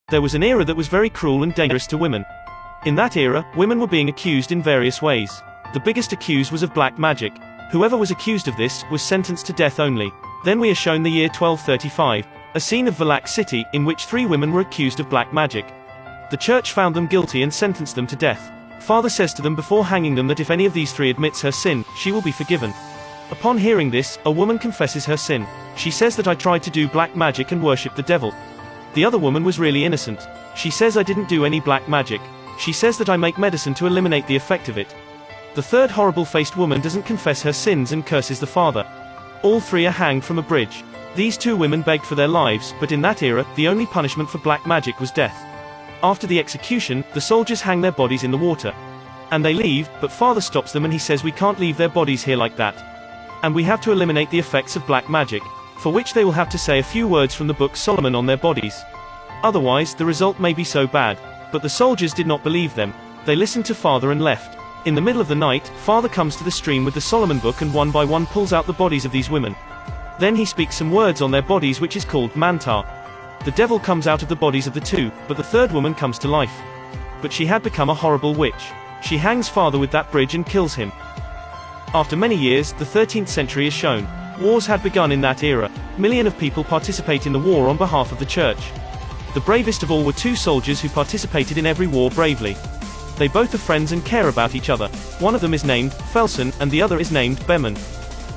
There was an era that was very cruel and dangerous to women. In that era, women were being accused in various ways. The biggest accuse was of black magic. Whoever was accused of this was sentenced to death only. Then we are shown the year 1235, a scene of Black City, in which 3 women were accused of black magic. The church found them guilty and sentenced them to death. Father says to them before hanging them that if any of these 3 admits her sin, she will be forgiven. Upon hearing this, a woman confesses her sin. She says that I tried to do black magic and worship the devil. The other woman was really innocent. She says I didn't do any black magic. She says that I make medicine to eliminate the effect of it. The third horrible-faced woman doesn't confess her sins and curses the father. All 3 are hanged from a bridge. These 2 women begged for their lives, but in that era, the only punishment for black magic was death. After the execution, the soldiers hang their bodies in the water. And they leave, but father stops them and he says we can't leave their bodies here like that. And we have to eliminate the effects of black magic, for which they will have to say a few words from the book Solomon on their bodies. Otherwise, the result may be so bad. But the soldiers did not believe them. They listened to father and left. In the middle of the night, father comes to the stream with the Solomon book and one by one pulls out the bodies of these women. Then he speaks some words on their bodies which is called mantar. The devil comes out of the bodies of the 2, but the third woman comes to life. But she had become a horrible witch. She hangs father with that bridge and kills him. After many years, the 13th century is shown. Wars had begun in that era. Millions of people participate in the war on behalf of the church. The bravest of all were 2 soldiers who participated in every war bravely. They both are friends and care about each other. One of them is named Felson, and the other is named Beman.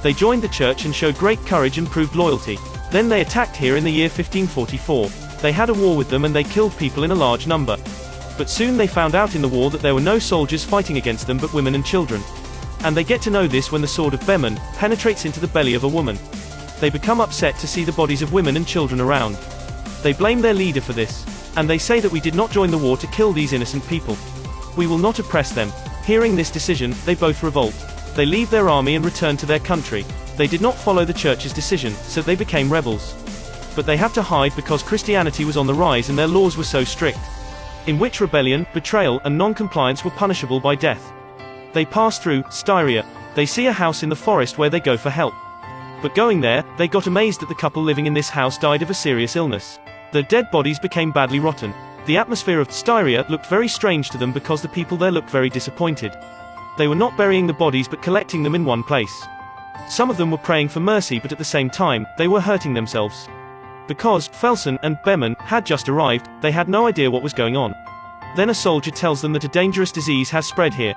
They joined the church and showed great courage and proved loyalty. Then they attacked here in the year 1544. They had a war with them and they killed people in a large number. But soon they found out in the war that there were no soldiers fighting against them but women and children. And they get to know this when the sword of Beman penetrates into the belly of a woman. They become upset to see the bodies of women and children around. They blame their leader for this. And they say that we did not join the war to kill these innocent people. We will not oppress them. Hearing this decision, they both revolt. They leave their army and return to their country. They did not follow the church's decision, so they became rebels. But they have to hide because Christianity was on the rise and their laws were so strict. In which rebellion, betrayal, and non-compliance were punishable by death. They pass through Styria. They see a house in the forest where they go for help. But going there, they got amazed that the couple living in this house died of a serious illness. Their dead bodies became badly rotten. The atmosphere of Styria looked very strange to them because the people there looked very disappointed. They were not burying the bodies but collecting them in one place. Some of them were praying for mercy, but at the same time, they were hurting themselves. Because Felson and Beman had just arrived, they had no idea what was going on. Then a soldier tells them that a dangerous disease has spread here,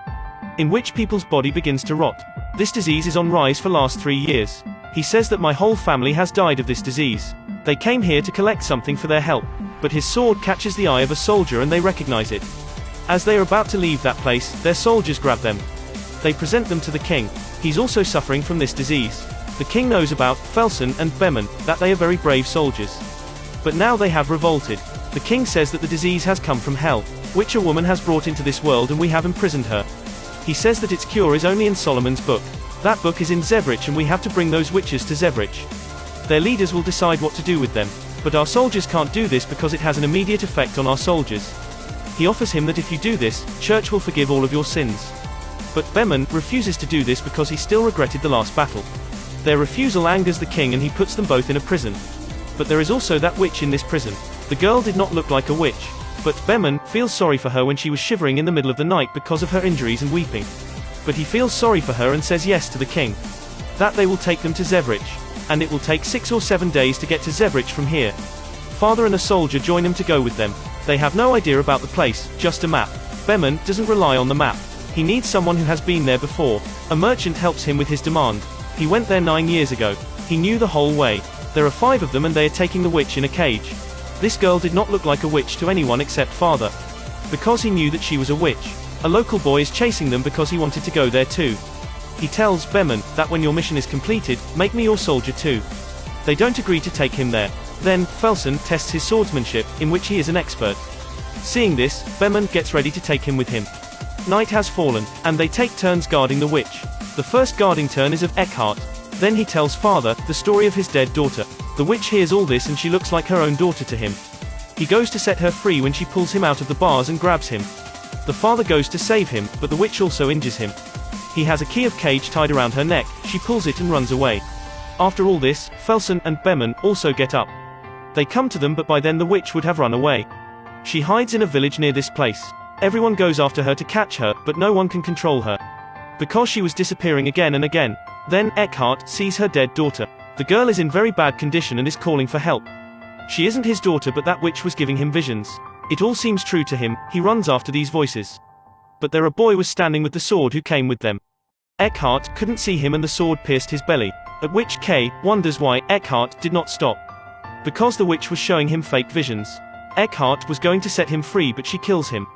in which people's body begins to rot. This disease is on rise for last 3 years. He says that my whole family has died of this disease. They came here to collect something for their help. But his sword catches the eye of a soldier and they recognize it. As they are about to leave that place, their soldiers grab them. They present them to the king. He's also suffering from this disease. The king knows about Felson and Beman, that they are very brave soldiers. But now they have revolted. The king says that the disease has come from hell, which a woman has brought into this world and we have imprisoned her. He says that its cure is only in Solomon's book. That book is in Zevrich and we have to bring those witches to Zevrich. Their leaders will decide what to do with them. But our soldiers can't do this because it has an immediate effect on our soldiers. He offers him that if you do this, church will forgive all of your sins. But Beman refuses to do this because he still regretted the last battle. Their refusal angers the king and he puts them both in a prison. But there is also that witch in this prison. The girl did not look like a witch. But Beman feels sorry for her when she was shivering in the middle of the night because of her injuries and weeping. But he feels sorry for her and says yes to the king. That they will take them to Zevrich. And it will take 6 or 7 days to get to Zevrich from here. Father and a soldier join him to go with them. They have no idea about the place, just a map. Beman doesn't rely on the map. He needs someone who has been there before. A merchant helps him with his demand. He went there 9 years ago. He knew the whole way. There are 5 of them and they are taking the witch in a cage. This girl did not look like a witch to anyone except father. Because he knew that she was a witch. A local boy is chasing them because he wanted to go there too. He tells Beman that when your mission is completed, make me your soldier too. They don't agree to take him there. Then, Felson tests his swordsmanship, in which he is an expert. Seeing this, Beman gets ready to take him with him. Night has fallen, and they take turns guarding the witch. The first guarding turn is of Eckhart. Then he tells father the story of his dead daughter. The witch hears all this and she looks like her own daughter to him. He goes to set her free when she pulls him out of the bars and grabs him. The father goes to save him, but the witch also injures him. He has a key of cage tied around her neck, she pulls it and runs away. After all this, Felson and Beman also get up. They come to them, but by then the witch would have run away. She hides in a village near this place. Everyone goes after her to catch her, but no one can control her, because she was disappearing again and again. Then, Eckhart sees her dead daughter. The girl is in very bad condition and is calling for help. She isn't his daughter, but that witch was giving him visions. It all seems true to him. He runs after these voices. But there a boy was standing with the sword who came with them. Eckhart couldn't see him and the sword pierced his belly. At which Kay wonders why Eckhart did not stop. Because the witch was showing him fake visions. Eckhart was going to set him free, but she kills him.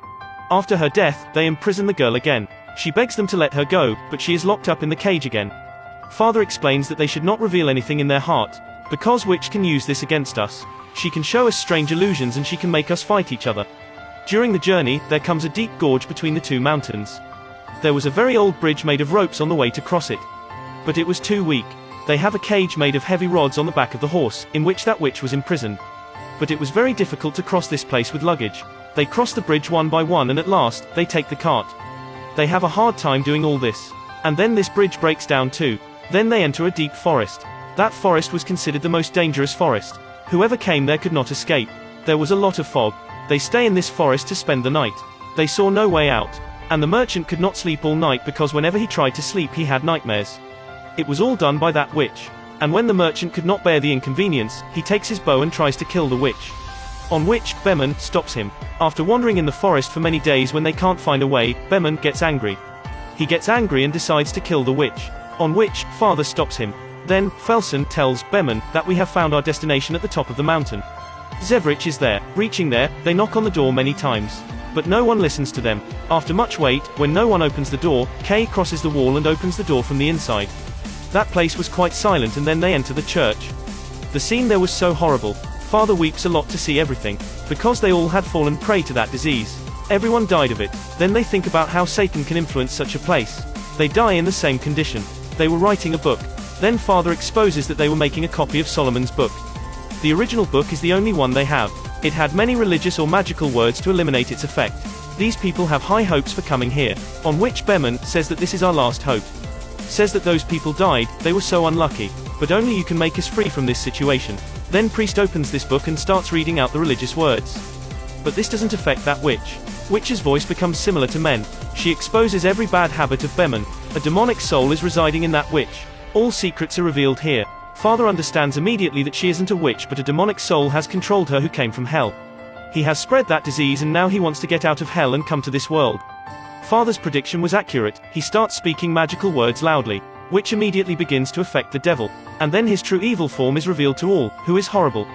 After her death, they imprison the girl again. She begs them to let her go, but she is locked up in the cage again. Father explains that they should not reveal anything in their heart, because witch can use this against us. She can show us strange illusions and she can make us fight each other. During the journey, there comes a deep gorge between the two mountains. There was a very old bridge made of ropes on the way to cross it. But it was too weak. They have a cage made of heavy rods on the back of the horse, in which that witch was imprisoned. But it was very difficult to cross this place with luggage. They cross the bridge one by one and at last, they take the cart. They have a hard time doing all this. And then this bridge breaks down too. Then they enter a deep forest. That forest was considered the most dangerous forest. Whoever came there could not escape. There was a lot of fog. They stay in this forest to spend the night. They saw no way out. And the merchant could not sleep all night because whenever he tried to sleep he had nightmares. It was all done by that witch. And when the merchant could not bear the inconvenience, he takes his bow and tries to kill the witch. On which, Beman stops him. After wandering in the forest for many days when they can't find a way, Beman gets angry. He gets angry and decides to kill the witch. On which, Father stops him. Then, Felsen tells Beman that we have found our destination at the top of the mountain. Zevrich is there. Reaching there, they knock on the door many times. But no one listens to them. After much wait, when no one opens the door, Kay crosses the wall and opens the door from the inside. That place was quite silent and then they enter the church. The scene there was so horrible. Father weeps a lot to see everything. Because they all had fallen prey to that disease. Everyone died of it. Then they think about how Satan can influence such a place. They die in the same condition. They were writing a book. Then Father exposes that they were making a copy of Solomon's book. The original book is the only one they have. It had many religious or magical words to eliminate its effect. These people have high hopes for coming here. On which Beman says that this is our last hope. Says that those people died, they were so unlucky. But only you can make us free from this situation. Then Priest opens this book and starts reading out the religious words. But this doesn't affect that witch. Witch's voice becomes similar to men. She exposes every bad habit of Beman. A demonic soul is residing in that witch. All secrets are revealed here. Father understands immediately that she isn't a witch but a demonic soul has controlled her who came from hell. He has spread that disease and now he wants to get out of hell and come to this world. Father's prediction was accurate. He starts speaking magical words loudly, which immediately begins to affect the devil. And then his true evil form is revealed to all, who is horrible.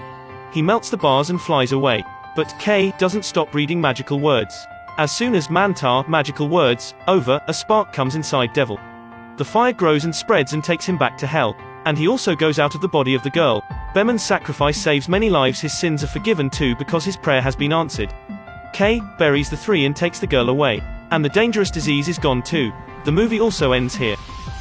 He melts the bars and flies away. But Kay doesn't stop reading magical words. As soon as Mantar magical words over, a spark comes inside devil. The fire grows and spreads and takes him back to hell. And he also goes out of the body of the girl. Beman's sacrifice saves many lives. His sins are forgiven too because his prayer has been answered. Kay buries the three and takes the girl away. And the dangerous disease is gone too. The movie also ends here.